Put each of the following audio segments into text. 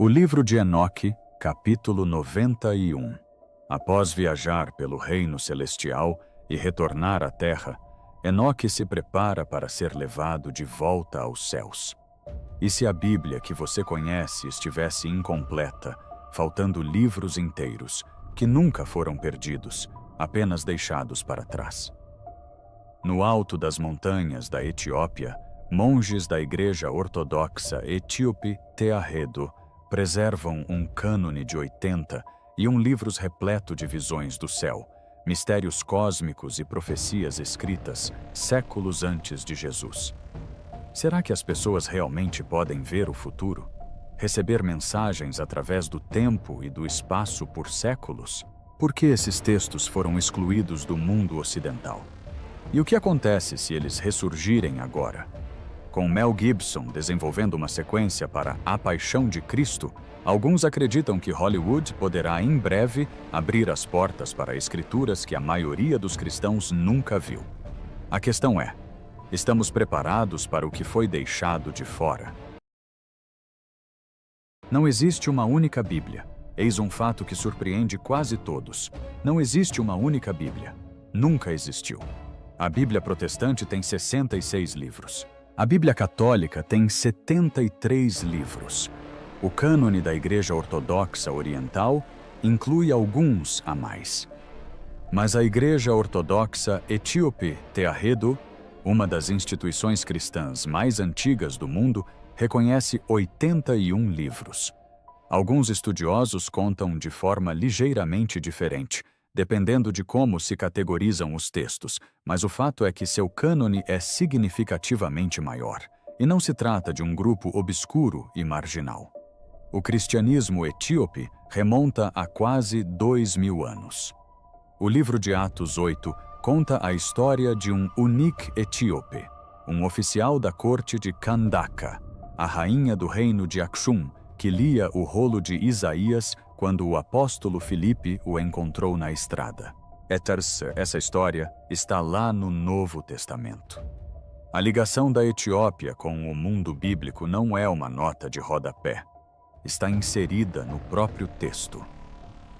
O livro de Enoque, capítulo 91. Após viajar pelo reino celestial e retornar à terra, Enoque se prepara para ser levado de volta aos céus. E se a Bíblia que você conhece estivesse incompleta, faltando livros inteiros, que nunca foram perdidos, apenas deixados para trás? No alto das montanhas da Etiópia, monges da Igreja Ortodoxa Etíope Tearredo preservam um cânone de 81 livros repleto de visões do céu, mistérios cósmicos e profecias escritas séculos antes de Jesus. Será que as pessoas realmente podem ver o futuro? Receber mensagens através do tempo e do espaço por séculos? Por que esses textos foram excluídos do mundo ocidental? E o que acontece se eles ressurgirem agora? Com Mel Gibson desenvolvendo uma sequência para A Paixão de Cristo, alguns acreditam que Hollywood poderá em breve abrir as portas para escrituras que a maioria dos cristãos nunca viu. A questão é: estamos preparados para o que foi deixado de fora? Não existe uma única Bíblia. Eis um fato que surpreende quase todos. Não existe uma única Bíblia. Nunca existiu. A Bíblia protestante tem 66 livros. A Bíblia católica tem 73 livros. O cânone da Igreja Ortodoxa Oriental inclui alguns a mais. Mas a Igreja Ortodoxa Etíope Tearredo, uma das instituições cristãs mais antigas do mundo, reconhece 81 livros. Alguns estudiosos contam de forma ligeiramente diferente, dependendo de como se categorizam os textos, mas o fato é que seu cânone é significativamente maior, e não se trata de um grupo obscuro e marginal. O cristianismo etíope remonta a quase 2000 anos. O livro de Atos 8 conta a história de um Unik etíope, um oficial da corte de Kandaka, a rainha do reino de Axum, que lia o rolo de Isaías quando o apóstolo Filipe o encontrou na estrada. Essa história está lá no Novo Testamento. A ligação da Etiópia com o mundo bíblico não é uma nota de rodapé. Está inserida no próprio texto.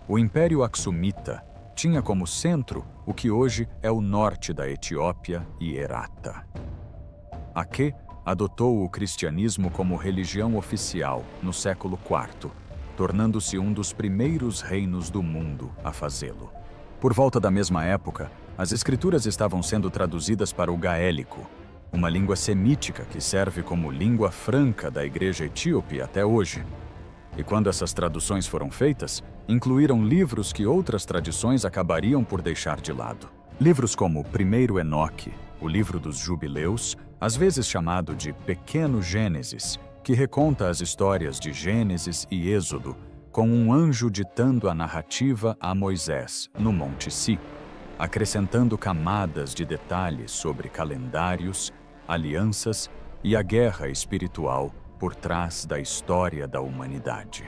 O Império Axumita tinha como centro o que hoje é o norte da Etiópia e Herata. Aque adotou o cristianismo como religião oficial no século IV, tornando-se um dos primeiros reinos do mundo a fazê-lo. Por volta da mesma época, as escrituras estavam sendo traduzidas para o gaélico, uma língua semítica que serve como língua franca da Igreja Etíope até hoje. E quando essas traduções foram feitas, incluíram livros que outras tradições acabariam por deixar de lado. Livros como o Primeiro Enoque, o Livro dos Jubileus, às vezes chamado de Pequeno Gênesis, que reconta as histórias de Gênesis e Êxodo, com um anjo ditando a narrativa a Moisés, no Monte Si, acrescentando camadas de detalhes sobre calendários, alianças e a guerra espiritual por trás da história da humanidade.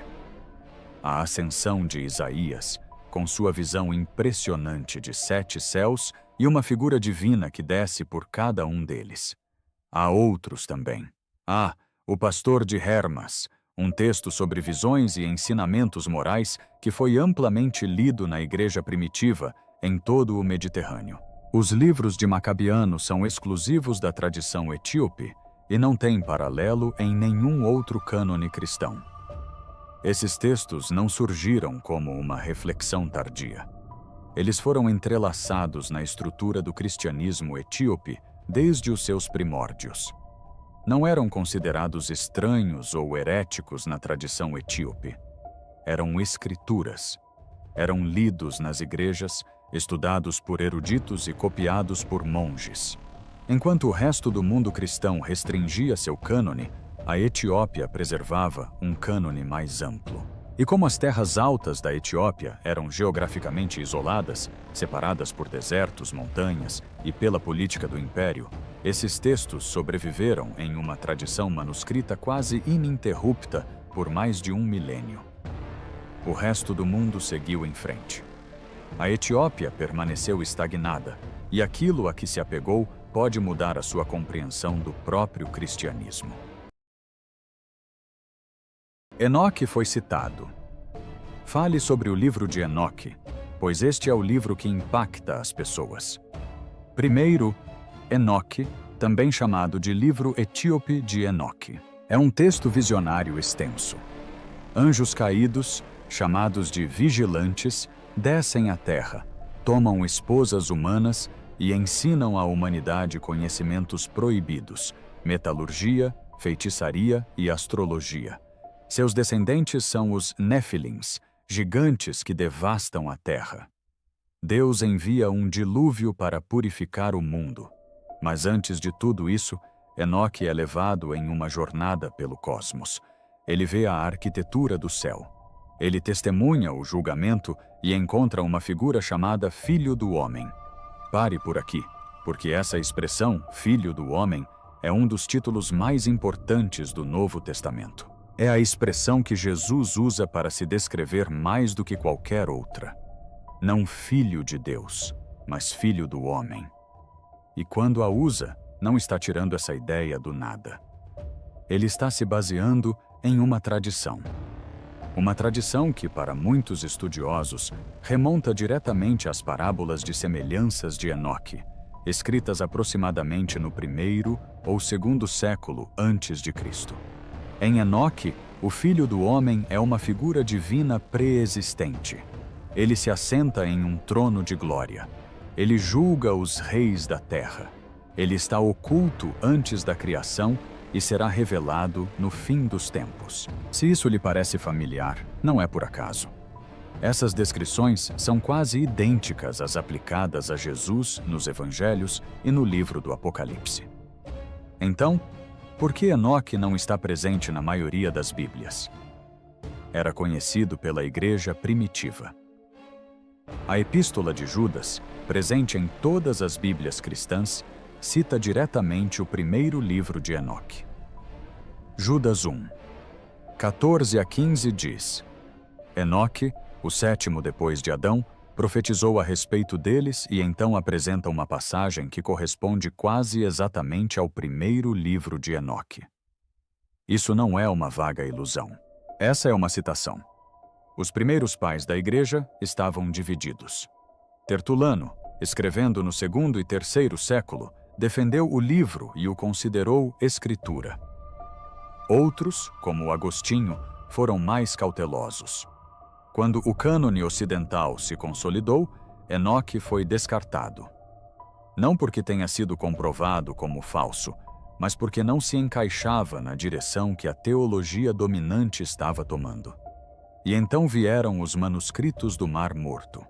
A ascensão de Isaías, com sua visão impressionante de 7 céus e uma figura divina que desce por cada um deles. Há outros também. Há O Pastor de Hermas, um texto sobre visões e ensinamentos morais que foi amplamente lido na igreja primitiva em todo o Mediterrâneo. Os livros de Macabiano são exclusivos da tradição etíope e não têm paralelo em nenhum outro cânone cristão. Esses textos não surgiram como uma reflexão tardia. Eles foram entrelaçados na estrutura do cristianismo etíope desde os seus primórdios. Não eram considerados estranhos ou heréticos na tradição etíope. Eram escrituras. Eram lidos nas igrejas, estudados por eruditos e copiados por monges. Enquanto o resto do mundo cristão restringia seu cânone, a Etiópia preservava um cânone mais amplo. E como as terras altas da Etiópia eram geograficamente isoladas, separadas por desertos, montanhas e pela política do império, esses textos sobreviveram em uma tradição manuscrita quase ininterrupta por mais de 1 milênio. O resto do mundo seguiu em frente. A Etiópia permaneceu estagnada, e aquilo a que se apegou pode mudar a sua compreensão do próprio cristianismo. Enoque foi citado. Fale sobre o livro de Enoque, pois este é o livro que impacta as pessoas. Primeiro, Enoque, também chamado de livro etíope de Enoque, é um texto visionário extenso. Anjos caídos, chamados de vigilantes, descem à terra, tomam esposas humanas e ensinam à humanidade conhecimentos proibidos, metalurgia, feitiçaria e astrologia. Seus descendentes são os Néfilins, gigantes que devastam a terra. Deus envia um dilúvio para purificar o mundo. Mas antes de tudo isso, Enoque é levado em uma jornada pelo cosmos. Ele vê a arquitetura do céu. Ele testemunha o julgamento e encontra uma figura chamada Filho do Homem. Pare por aqui, porque essa expressão, Filho do Homem, é um dos títulos mais importantes do Novo Testamento. É a expressão que Jesus usa para se descrever mais do que qualquer outra. Não Filho de Deus, mas Filho do Homem. E quando a usa, não está tirando essa ideia do nada. Ele está se baseando em uma tradição. Uma tradição que, para muitos estudiosos, remonta diretamente às parábolas de semelhanças de Enoque, escritas aproximadamente no 1º ou 2º século antes de Cristo. Em Enoque, o Filho do Homem é uma figura divina pré-existente. Ele se assenta em um trono de glória. Ele julga os reis da terra. Ele está oculto antes da criação e será revelado no fim dos tempos. Se isso lhe parece familiar, não é por acaso. Essas descrições são quase idênticas às aplicadas a Jesus nos Evangelhos e no livro do Apocalipse. Então, por que Enoque não está presente na maioria das Bíblias? Era conhecido pela igreja primitiva. A Epístola de Judas, presente em todas as Bíblias cristãs, cita diretamente o primeiro livro de Enoque. Judas 1, 14 a 15 diz: Enoque, o 7º depois de Adão, profetizou a respeito deles e então apresenta uma passagem que corresponde quase exatamente ao primeiro livro de Enoque. Isso não é uma vaga ilusão. Essa é uma citação. Os primeiros pais da igreja estavam divididos. Tertulano, escrevendo no 2º e 3º século, defendeu o livro e o considerou escritura. Outros, como Agostinho, foram mais cautelosos. Quando o cânone ocidental se consolidou, Enoque foi descartado. Não porque tenha sido comprovado como falso, mas porque não se encaixava na direção que a teologia dominante estava tomando. E então vieram os manuscritos do Mar Morto.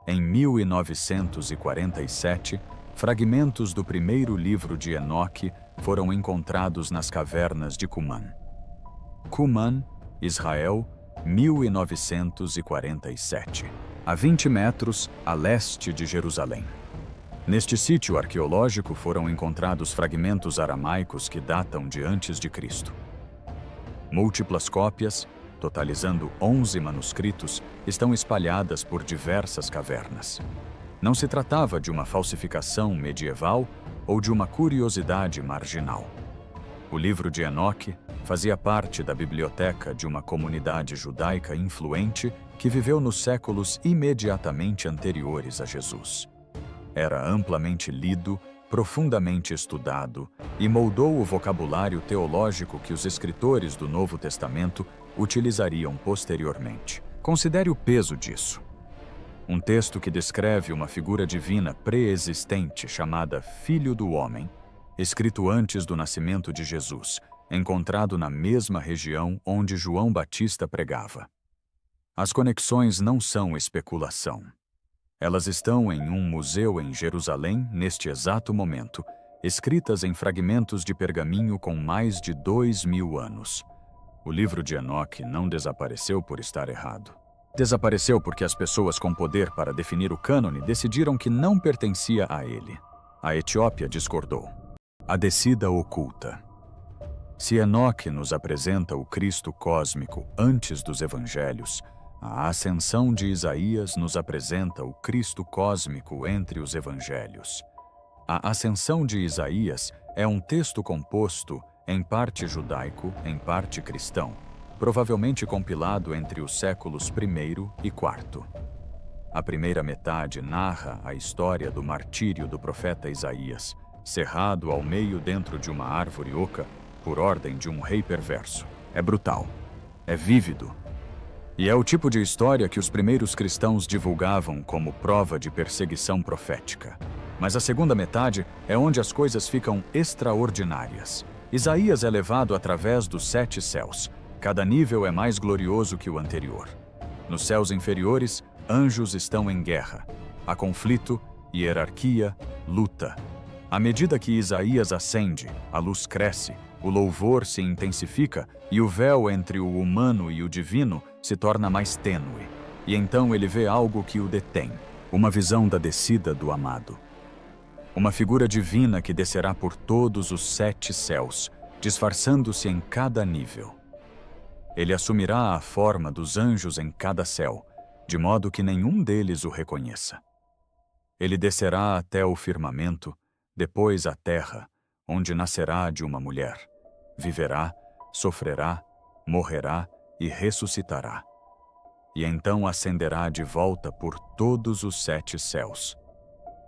Em 1947, fragmentos do primeiro livro de Enoque foram encontrados nas cavernas de Qumran. Qumran, Israel, 1947, a 20 metros a leste de Jerusalém. Neste sítio arqueológico foram encontrados fragmentos aramaicos que datam de antes de Cristo. Múltiplas cópias, totalizando 11 manuscritos, estão espalhadas por diversas cavernas. Não se tratava de uma falsificação medieval ou de uma curiosidade marginal. O livro de Enoque fazia parte da biblioteca de uma comunidade judaica influente que viveu nos séculos imediatamente anteriores a Jesus. Era amplamente lido, profundamente estudado e moldou o vocabulário teológico que os escritores do Novo Testamento utilizariam posteriormente. Considere o peso disso. Um texto que descreve uma figura divina pré-existente chamada Filho do Homem, escrito antes do nascimento de Jesus, encontrado na mesma região onde João Batista pregava. As conexões não são especulação. Elas estão em um museu em Jerusalém neste exato momento, escritas em fragmentos de pergaminho com mais de 2000 anos. O livro de Enoque não desapareceu por estar errado. Desapareceu porque as pessoas com poder para definir o cânone decidiram que não pertencia a ele. A Etiópia discordou. A descida oculta. Se Enoque nos apresenta o Cristo cósmico antes dos evangelhos, a ascensão de Isaías nos apresenta o Cristo cósmico entre os evangelhos. A ascensão de Isaías é um texto composto, em parte judaico, em parte cristão, provavelmente compilado entre os séculos I e IV. A primeira metade narra a história do martírio do profeta Isaías, cerrado ao meio dentro de uma árvore oca, por ordem de um rei perverso. É brutal, é vívido, e é o tipo de história que os primeiros cristãos divulgavam como prova de perseguição profética. Mas a segunda metade é onde as coisas ficam extraordinárias. Isaías é levado através dos 7 céus. Cada nível é mais glorioso que o anterior. Nos céus inferiores, anjos estão em guerra. Há conflito, hierarquia, luta. À medida que Isaías ascende, a luz cresce, o louvor se intensifica e o véu entre o humano e o divino se torna mais tênue. E então ele vê algo que o detém, uma visão da descida do amado. Uma figura divina que descerá por todos os 7 céus, disfarçando-se em cada nível. Ele assumirá a forma dos anjos em cada céu, de modo que nenhum deles o reconheça. Ele descerá até o firmamento, depois à terra, onde nascerá de uma mulher. Viverá, sofrerá, morrerá e ressuscitará. E então ascenderá de volta por todos os 7 céus.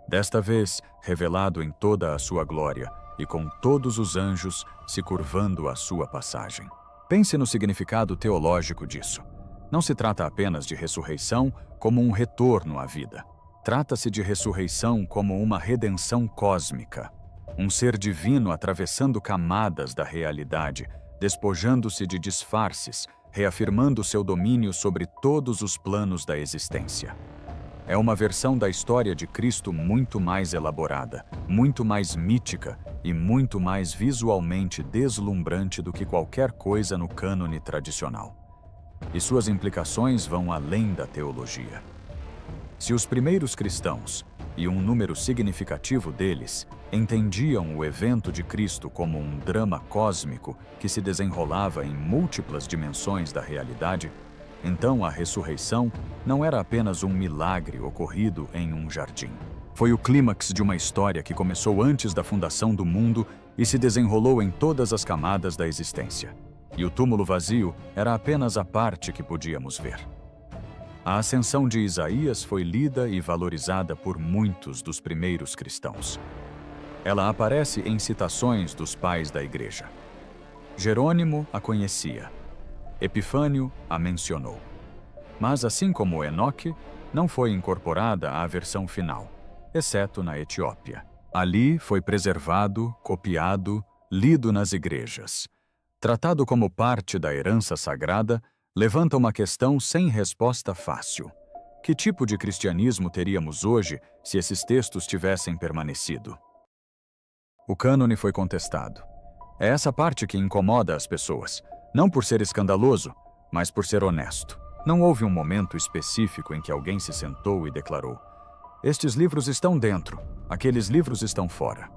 Desta vez, revelado em toda a sua glória e com todos os anjos se curvando à sua passagem. Pense no significado teológico disso. Não se trata apenas de ressurreição como um retorno à vida. Trata-se de ressurreição como uma redenção cósmica. Um ser divino atravessando camadas da realidade, despojando-se de disfarces, reafirmando seu domínio sobre todos os planos da existência. É uma versão da história de Cristo muito mais elaborada, muito mais mítica e muito mais visualmente deslumbrante do que qualquer coisa no cânone tradicional. E suas implicações vão além da teologia. Se os primeiros cristãos, e um número significativo deles, entendiam o evento de Cristo como um drama cósmico que se desenrolava em múltiplas dimensões da realidade, então a ressurreição não era apenas um milagre ocorrido em um jardim. Foi o clímax de uma história que começou antes da fundação do mundo e se desenrolou em todas as camadas da existência. E o túmulo vazio era apenas a parte que podíamos ver. A ascensão de Isaías foi lida e valorizada por muitos dos primeiros cristãos. Ela aparece em citações dos pais da igreja. Jerônimo a conhecia. Epifânio a mencionou. Mas, assim como Enoque, não foi incorporada à versão final, exceto na Etiópia. Ali foi preservado, copiado, lido nas igrejas. Tratado como parte da herança sagrada, levanta uma questão sem resposta fácil. Que tipo de cristianismo teríamos hoje se esses textos tivessem permanecido? O cânone foi contestado. É essa parte que incomoda as pessoas. Não por ser escandaloso, mas por ser honesto. Não houve um momento específico em que alguém se sentou e declarou: estes livros estão dentro, aqueles livros estão fora.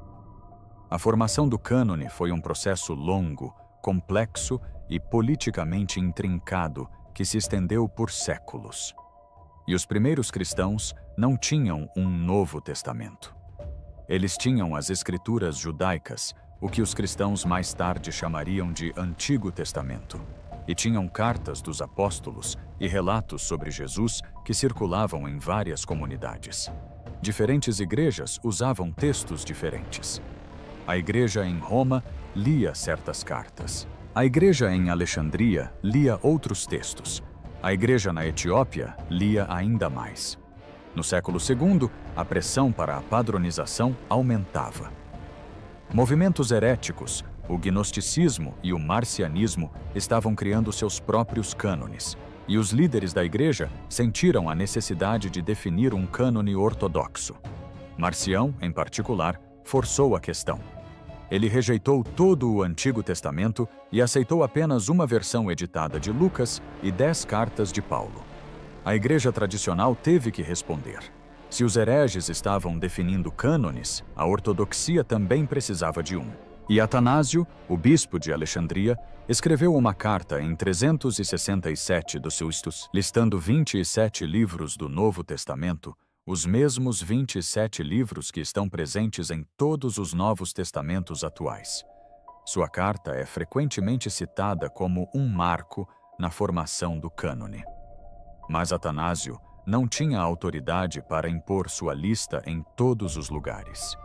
A formação do cânone foi um processo longo, complexo e politicamente intrincado que se estendeu por séculos. E os primeiros cristãos não tinham um Novo Testamento. Eles tinham as escrituras judaicas, o que os cristãos mais tarde chamariam de Antigo Testamento, e tinham cartas dos apóstolos e relatos sobre Jesus que circulavam em várias comunidades. Diferentes igrejas usavam textos diferentes. A igreja em Roma lia certas cartas. A igreja em Alexandria lia outros textos. A igreja na Etiópia lia ainda mais. No século II, a pressão para a padronização aumentava. Movimentos heréticos, o gnosticismo e o marcianismo estavam criando seus próprios cânones, e os líderes da igreja sentiram a necessidade de definir um cânone ortodoxo. Marcião, em particular, forçou a questão. Ele rejeitou todo o Antigo Testamento e aceitou apenas uma versão editada de Lucas e 10 cartas de Paulo. A igreja tradicional teve que responder. Se os hereges estavam definindo cânones, a ortodoxia também precisava de um. E Atanásio, o bispo de Alexandria, escreveu uma carta em 367 dos seus estudos, listando 27 livros do Novo Testamento, os mesmos 27 livros que estão presentes em todos os Novos Testamentos atuais. Sua carta é frequentemente citada como um marco na formação do cânone. Mas Atanásio não tinha autoridade para impor sua lista em todos os lugares.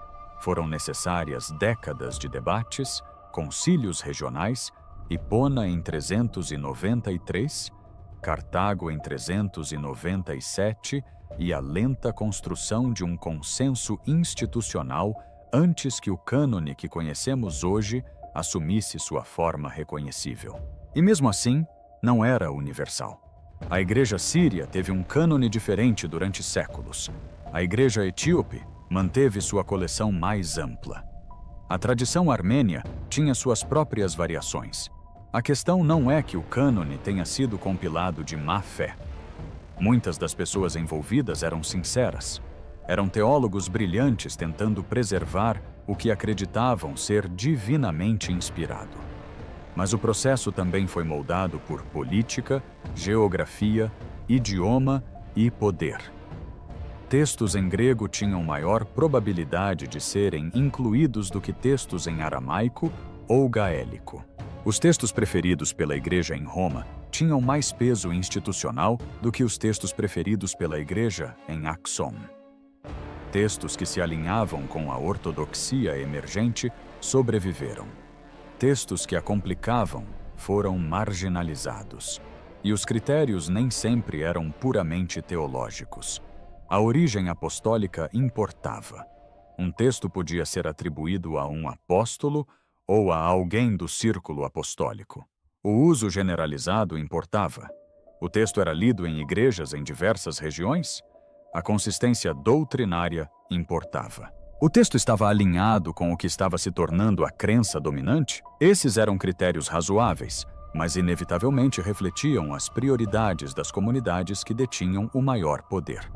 Foram necessárias décadas de debates, concílios regionais, Hipona em 393, Cartago em 397 e a lenta construção de um consenso institucional antes que o cânone que conhecemos hoje assumisse sua forma reconhecível. E mesmo assim, não era universal. A Igreja Síria teve um cânone diferente durante séculos. A Igreja Etíope manteve sua coleção mais ampla. A tradição armênia tinha suas próprias variações. A questão não é que o cânone tenha sido compilado de má fé. Muitas das pessoas envolvidas eram sinceras. Eram teólogos brilhantes tentando preservar o que acreditavam ser divinamente inspirado. Mas o processo também foi moldado por política, geografia, idioma e poder. Textos em grego tinham maior probabilidade de serem incluídos do que textos em aramaico ou gaélico. Os textos preferidos pela Igreja em Roma tinham mais peso institucional do que os textos preferidos pela Igreja em Axum. Textos que se alinhavam com a ortodoxia emergente sobreviveram. Textos que a complicavam foram marginalizados. E os critérios nem sempre eram puramente teológicos. A origem apostólica importava. Um texto podia ser atribuído a um apóstolo ou a alguém do círculo apostólico. O uso generalizado importava. O texto era lido em igrejas em diversas regiões. A consistência doutrinária importava. O texto estava alinhado com o que estava se tornando a crença dominante? Esses eram critérios razoáveis, mas inevitavelmente refletiam as prioridades das comunidades que detinham o maior poder.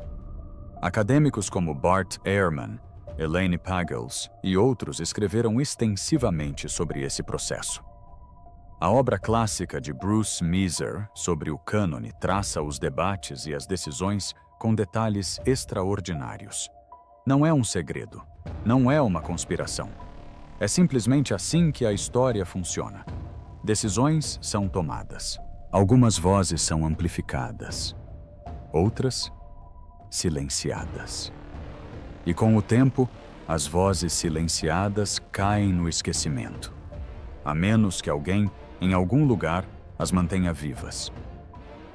Acadêmicos como Bart Ehrman, Elaine Pagels e outros escreveram extensivamente sobre esse processo. A obra clássica de Bruce Measer sobre o cânone traça os debates e as decisões com detalhes extraordinários. Não é um segredo, não é uma conspiração. É simplesmente assim que a história funciona. Decisões são tomadas. Algumas vozes são amplificadas. Outras, silenciadas. E com o tempo, as vozes silenciadas caem no esquecimento, a menos que alguém, em algum lugar, as mantenha vivas.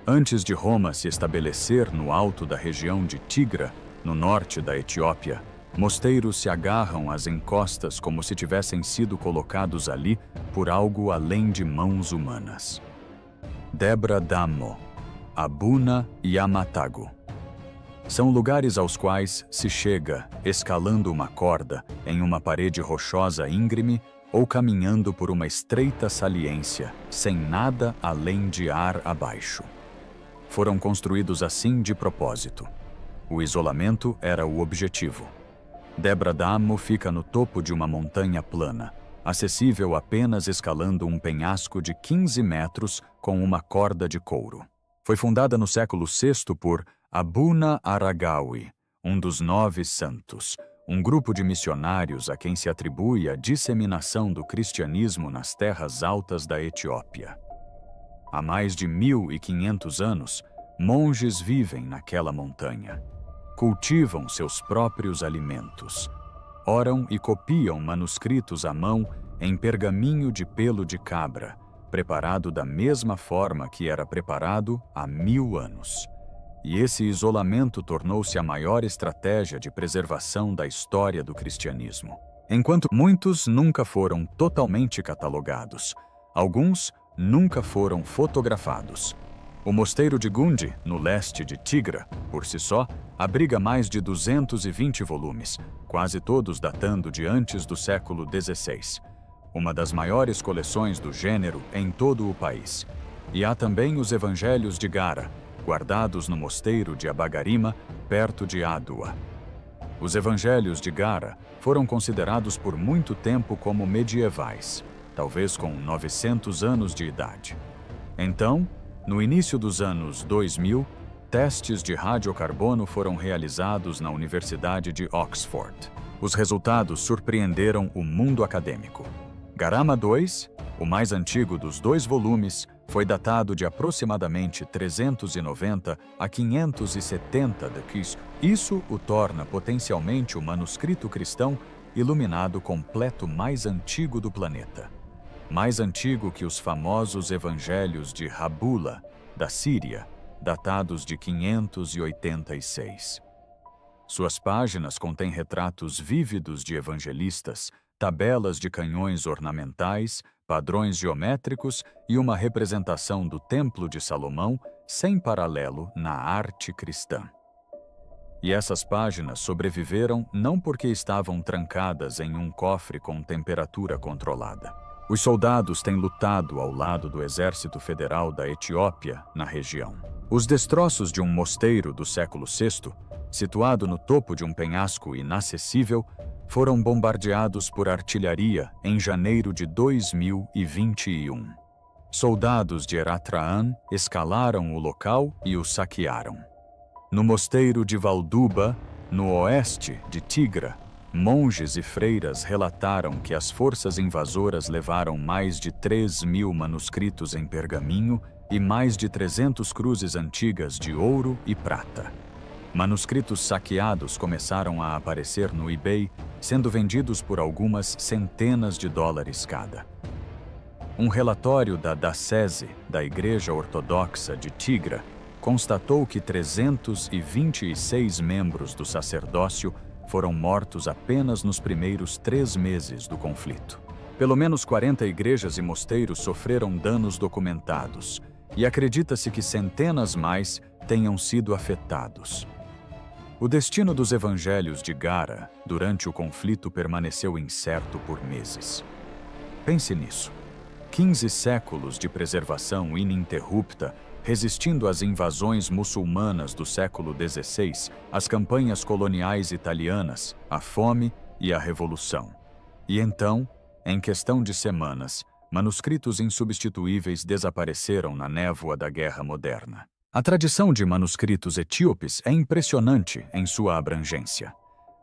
Antes de Roma se estabelecer no alto da região de Tigra, no norte da Etiópia, mosteiros se agarram às encostas como se tivessem sido colocados ali por algo além de mãos humanas. Debra Damo, Abuna e Amatago. São lugares aos quais se chega escalando uma corda em uma parede rochosa íngreme ou caminhando por uma estreita saliência, sem nada além de ar abaixo. Foram construídos assim de propósito. O isolamento era o objetivo. Debra Damo fica no topo de uma montanha plana, acessível apenas escalando um penhasco de 15 metros com uma corda de couro. Foi fundada no século VI por Abuna Aragawi, um dos 9 santos, um grupo de missionários a quem se atribui a disseminação do cristianismo nas terras altas da Etiópia. Há mais de 1.500 anos, monges vivem naquela montanha. Cultivam seus próprios alimentos. Oram e copiam manuscritos à mão em pergaminho de pelo de cabra, preparado da mesma forma que era preparado há 1000 anos. E esse isolamento tornou-se a maior estratégia de preservação da história do cristianismo. Enquanto muitos nunca foram totalmente catalogados, alguns nunca foram fotografados. O mosteiro de Gundi, no leste de Tigra, por si só, abriga mais de 220 volumes, quase todos datando de antes do século XVI. Uma das maiores coleções do gênero em todo o país. E há também os Evangelhos de Gara, guardados no mosteiro de Abagarima, perto de Adua. Os Evangelhos de Gara foram considerados por muito tempo como medievais, talvez com 900 anos de idade. Então, no início dos anos 2000, testes de radiocarbono foram realizados na Universidade de Oxford. Os resultados surpreenderam o mundo acadêmico. Garama II, o mais antigo dos 2 volumes, foi datado de aproximadamente 390 a 570 d.C. Isso o torna potencialmente o manuscrito cristão iluminado completo mais antigo do planeta. Mais antigo que os famosos evangelhos de Rabula, da Síria, datados de 586. Suas páginas contêm retratos vívidos de evangelistas, tabelas de canhões ornamentais, padrões geométricos e uma representação do Templo de Salomão sem paralelo na arte cristã. E essas páginas sobreviveram não porque estavam trancadas em um cofre com temperatura controlada. Os soldados têm lutado ao lado do Exército Federal da Etiópia, na região. Os destroços de um mosteiro do século VI, situado no topo de um penhasco inacessível, foram bombardeados por artilharia em janeiro de 2021. Soldados de Eretraã escalaram o local e o saquearam. No mosteiro de Valduba, no oeste de Tigra, monges e freiras relataram que as forças invasoras levaram mais de 3.000 manuscritos em pergaminho e mais de 300 cruzes antigas de ouro e prata. Manuscritos saqueados começaram a aparecer no eBay, sendo vendidos por algumas centenas de dólares cada. Um relatório da Diocese da Igreja Ortodoxa de Tigra constatou que 326 membros do sacerdócio foram mortos apenas nos primeiros 3 meses do conflito. Pelo menos 40 igrejas e mosteiros sofreram danos documentados, e acredita-se que centenas mais tenham sido afetados. O destino dos evangelhos de Gara durante o conflito permaneceu incerto por meses. Pense nisso. 15 séculos de preservação ininterrupta, resistindo às invasões muçulmanas do século XVI, às campanhas coloniais italianas, à fome e à revolução. E então, em questão de semanas, manuscritos insubstituíveis desapareceram na névoa da guerra moderna. A tradição de manuscritos etíopes é impressionante em sua abrangência.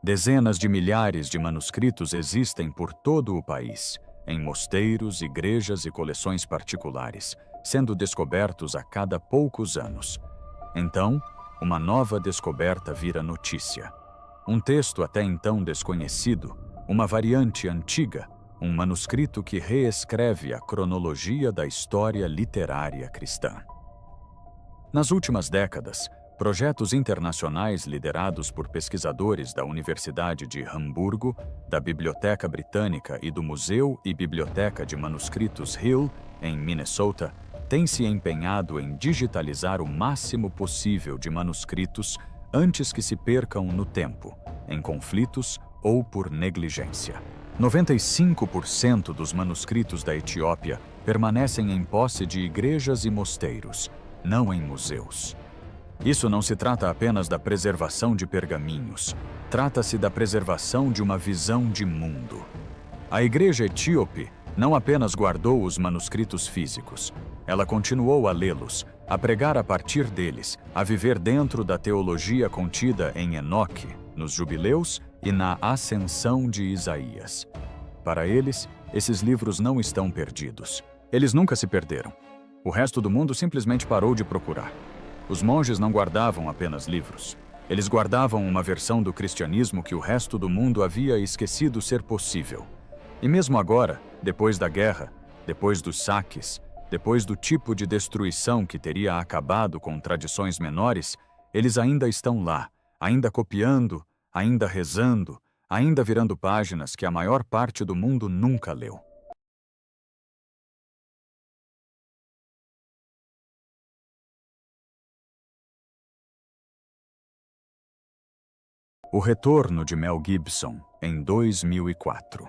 Dezenas de milhares de manuscritos existem por todo o país, em mosteiros, igrejas e coleções particulares, sendo descobertos a cada poucos anos. Então, uma nova descoberta vira notícia. Um texto até então desconhecido, uma variante antiga, um manuscrito que reescreve a cronologia da história literária cristã. Nas últimas décadas, projetos internacionais liderados por pesquisadores da Universidade de Hamburgo, da Biblioteca Britânica e do Museu e Biblioteca de Manuscritos Hill, em Minnesota, têm se empenhado em digitalizar o máximo possível de manuscritos antes que se percam no tempo, em conflitos ou por negligência. 95% dos manuscritos da Etiópia permanecem em posse de igrejas e mosteiros, não em museus. Isso não se trata apenas da preservação de pergaminhos, trata-se da preservação de uma visão de mundo. A Igreja Etíope não apenas guardou os manuscritos físicos, ela continuou a lê-los, a pregar a partir deles, a viver dentro da teologia contida em Enoque, nos Jubileus e na Ascensão de Isaías. Para eles, esses livros não estão perdidos. Eles nunca se perderam. O resto do mundo simplesmente parou de procurar. Os monges não guardavam apenas livros. Eles guardavam uma versão do cristianismo que o resto do mundo havia esquecido ser possível. E mesmo agora, depois da guerra, depois dos saques, depois do tipo de destruição que teria acabado com tradições menores, eles ainda estão lá, ainda copiando, ainda rezando, ainda virando páginas que a maior parte do mundo nunca leu. O retorno de Mel Gibson, em 2004.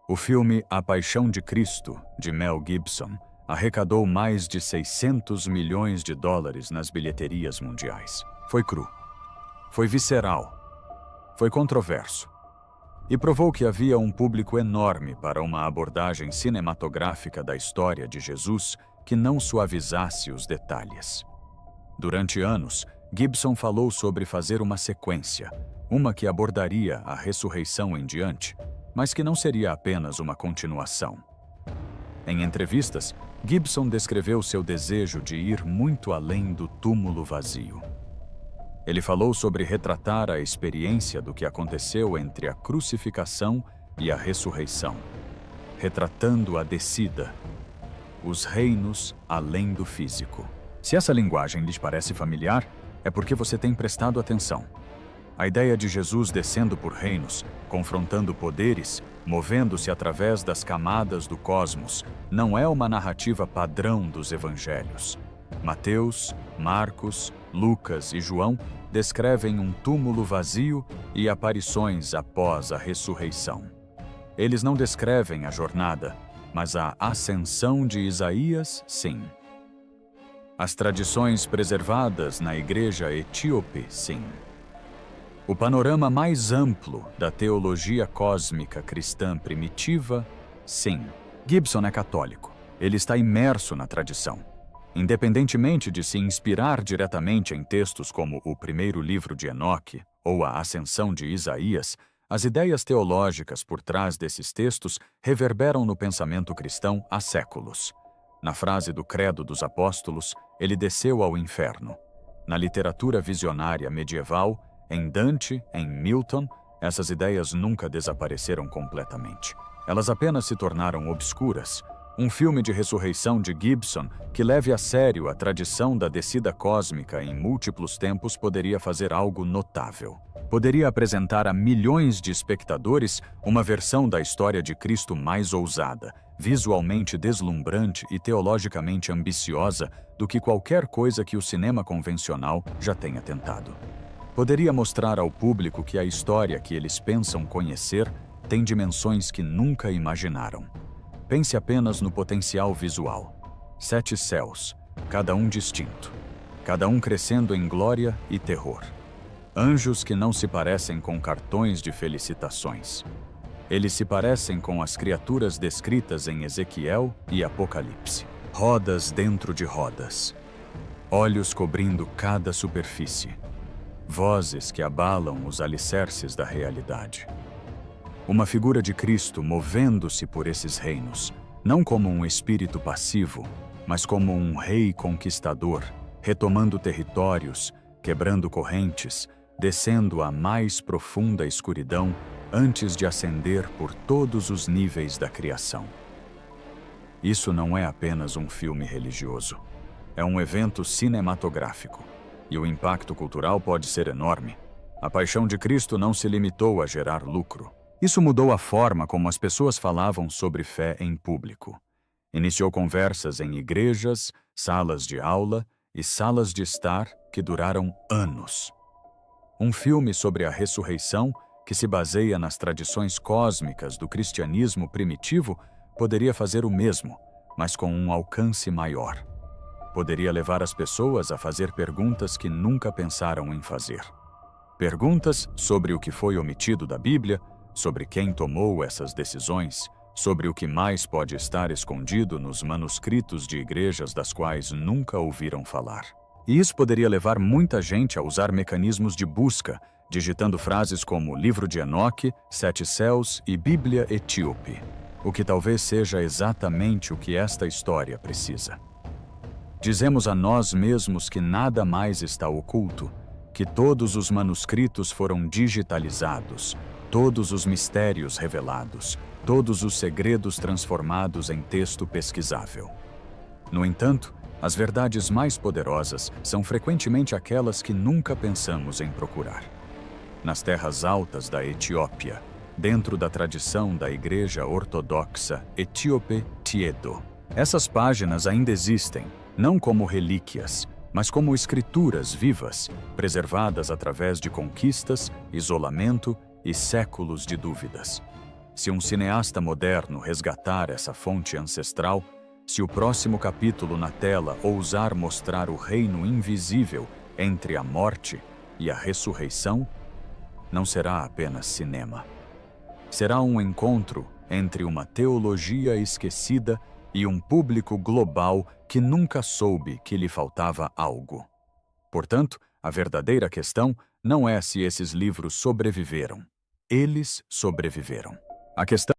O filme A Paixão de Cristo, de Mel Gibson, arrecadou mais de 600 milhões de dólares nas bilheterias mundiais. Foi cru. Foi visceral. Foi controverso. E provou que havia um público enorme para uma abordagem cinematográfica da história de Jesus que não suavizasse os detalhes. Durante anos, Gibson falou sobre fazer uma sequência, uma que abordaria a ressurreição em diante, mas que não seria apenas uma continuação. Em entrevistas, Gibson descreveu seu desejo de ir muito além do túmulo vazio. Ele falou sobre retratar a experiência do que aconteceu entre a crucificação e a ressurreição, retratando a descida, os reinos além do físico. Se essa linguagem lhe parece familiar, é porque você tem prestado atenção. A ideia de Jesus descendo por reinos, confrontando poderes, movendo-se através das camadas do cosmos, não é uma narrativa padrão dos evangelhos. Mateus, Marcos, Lucas e João descrevem um túmulo vazio e aparições após a ressurreição. Eles não descrevem a jornada, mas a ascensão de Isaías, sim. As tradições preservadas na igreja etíope, sim. O panorama mais amplo da teologia cósmica cristã primitiva, sim. Gibson é católico. Ele está imerso na tradição. Independentemente de se inspirar diretamente em textos como o primeiro livro de Enoque ou a Ascensão de Isaías, as ideias teológicas por trás desses textos reverberam no pensamento cristão há séculos. Na frase do Credo dos Apóstolos, ele desceu ao inferno. Na literatura visionária medieval, em Dante, em Milton, essas ideias nunca desapareceram completamente. Elas apenas se tornaram obscuras. Um filme de ressurreição de Gibson que leve a sério a tradição da descida cósmica em múltiplos tempos poderia fazer algo notável. Poderia apresentar a milhões de espectadores uma versão da história de Cristo mais ousada, visualmente deslumbrante e teologicamente ambiciosa do que qualquer coisa que o cinema convencional já tenha tentado. Poderia mostrar ao público que a história que eles pensam conhecer tem dimensões que nunca imaginaram. Pense apenas no potencial visual. 7 céus, cada um distinto, cada um crescendo em glória e terror. Anjos que não se parecem com cartões de felicitações. Eles se parecem com as criaturas descritas em Ezequiel e Apocalipse. Rodas dentro de rodas. Olhos cobrindo cada superfície. Vozes que abalam os alicerces da realidade. Uma figura de Cristo movendo-se por esses reinos, não como um espírito passivo, mas como um rei conquistador, retomando territórios, quebrando correntes, descendo à mais profunda escuridão antes de ascender por todos os níveis da criação. Isso não é apenas um filme religioso. É um evento cinematográfico. E o impacto cultural pode ser enorme. A paixão de Cristo não se limitou a gerar lucro. Isso mudou a forma como as pessoas falavam sobre fé em público. Iniciou conversas em igrejas, salas de aula e salas de estar que duraram anos. Um filme sobre a ressurreição, que se baseia nas tradições cósmicas do cristianismo primitivo, poderia fazer o mesmo, mas com um alcance maior. Poderia levar as pessoas a fazer perguntas que nunca pensaram em fazer. Perguntas sobre o que foi omitido da Bíblia, sobre quem tomou essas decisões, sobre o que mais pode estar escondido nos manuscritos de igrejas das quais nunca ouviram falar. E isso poderia levar muita gente a usar mecanismos de busca, digitando frases como Livro de Enoque, 7 céus e Bíblia etíope, o que talvez seja exatamente o que esta história precisa. Dizemos a nós mesmos que nada mais está oculto, que todos os manuscritos foram digitalizados, todos os mistérios revelados, todos os segredos transformados em texto pesquisável. No entanto, as verdades mais poderosas são frequentemente aquelas que nunca pensamos em procurar. Nas terras altas da Etiópia, dentro da tradição da Igreja Ortodoxa Etíope Tiedo, essas páginas ainda existem, não como relíquias, mas como escrituras vivas, preservadas através de conquistas, isolamento e séculos de dúvidas. Se um cineasta moderno resgatar essa fonte ancestral, se o próximo capítulo na tela ousar mostrar o reino invisível entre a morte e a ressurreição, não será apenas cinema. Será um encontro entre uma teologia esquecida e um público global que nunca soube que lhe faltava algo. Portanto, a verdadeira questão não é se esses livros sobreviveram. Eles sobreviveram. A questão